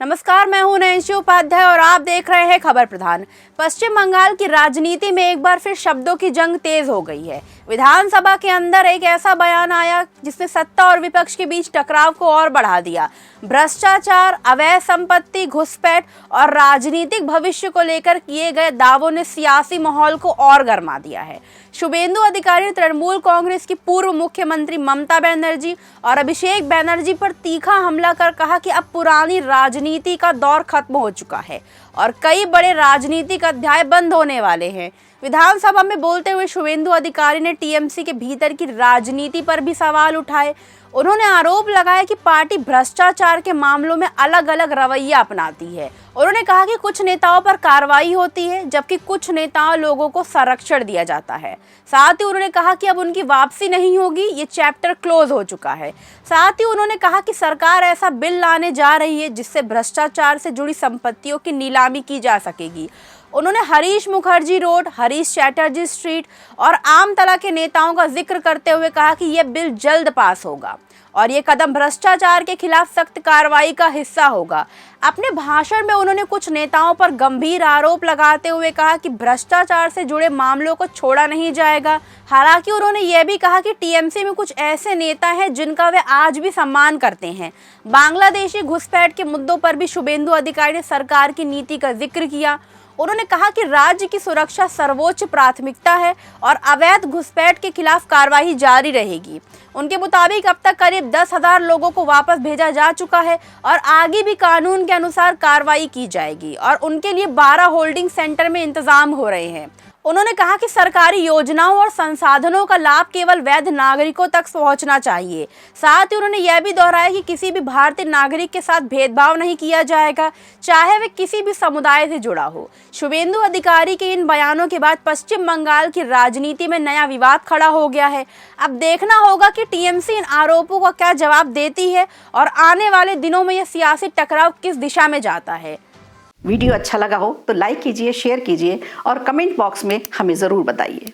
नमस्कार, मैं हूं नैन्सी उपाध्याय और आप देख रहे हैं खबर प्रधान। पश्चिम बंगाल की राजनीति में एक बार फिर शब्दों की जंग तेज हो गई है। विधानसभा के अंदर एक ऐसा बयान आया जिसने सत्ता और विपक्ष के बीच टकराव को और बढ़ा दिया। भ्रष्टाचार, अवैध संपत्ति, घुसपैठ और राजनीतिक भविष्य को लेकर किए गए दावों ने सियासी माहौल को और गर्मा दिया है। शुभेंदु अधिकारी ने तृणमूल कांग्रेस की पूर्व मुख्यमंत्री ममता बनर्जी और अभिषेक बनर्जी पर तीखा हमला कर कहा कि अब पुरानी राजनीति का दौर खत्म हो चुका है और कई बड़े राजनीतिक अध्याय बंद होने वाले हैं। विधानसभा में बोलते हुए शुभेंदु अधिकारी ने टीएमसी के भीतर की राजनीति पर भी सवाल उठाए। उन्होंने आरोप लगाया कि पार्टी भ्रष्टाचार के मामलों में अलग अलग रवैया अपनाती है। उन्होंने कहा कि कुछ नेताओं पर कार्रवाई होती है जबकि कुछ नेताओं लोगों को संरक्षण दिया जाता है। साथ ही उन्होंने कहा कि अब उनकी वापसी नहीं होगी, ये चैप्टर क्लोज हो चुका है। साथ ही उन्होंने कहा कि सरकार ऐसा बिल लाने जा रही है जिससे भ्रष्टाचार से जुड़ी संपत्तियों की नीलामी की जा सकेगी। उन्होंने हरीश मुखर्जी रोड, हरीश चैटर्जी स्ट्रीट और आमतला के नेताओं का जिक्र करते हुए कहा कि यह बिल जल्द पास होगा और ये कदम भ्रष्टाचार के खिलाफ सख्त कार्रवाई का हिस्सा होगा। अपने भाषण में उन्होंने कुछ नेताओं पर गंभीर आरोप लगाते हुए कहा कि भ्रष्टाचार से जुड़े मामलों को छोड़ा नहीं जाएगा। हालांकि उन्होंने यह भी कहा कि टीएमसी में कुछ ऐसे नेता हैं जिनका वे आज भी सम्मान करते हैं। बांग्लादेशी घुसपैठ के मुद्दों पर भी शुभेंदु अधिकारी ने सरकार की नीति का जिक्र किया। उन्होंने कहा कि राज्य की सुरक्षा सर्वोच्च प्राथमिकता है और अवैध घुसपैठ के खिलाफ कार्रवाई जारी रहेगी। उनके मुताबिक अब तक करीब 10,000 लोगों को वापस भेजा जा चुका है और आगे भी कानून के अनुसार कार्रवाई की जाएगी और उनके लिए 12 होल्डिंग सेंटर में इंतजाम हो रहे हैं। उन्होंने कहा कि सरकारी योजनाओं और संसाधनों का लाभ केवल वैध नागरिकों तक पहुंचना चाहिए। साथ ही उन्होंने यह भी दोहराया कि किसी भी भारतीय नागरिक के साथ भेदभाव नहीं किया जाएगा, चाहे वे किसी भी समुदाय से जुड़ा हो। शुभेंदु अधिकारी के इन बयानों के बाद पश्चिम बंगाल की राजनीति में नया विवाद खड़ा हो गया है। अब देखना होगा कि टीएमसी इन आरोपों का क्या जवाब देती है और आने वाले दिनों में यह सियासी टकराव किस दिशा में जाता है। वीडियो अच्छा लगा हो तो लाइक कीजिए, शेयर कीजिए और कमेंट बॉक्स में हमें ज़रूर बताइए।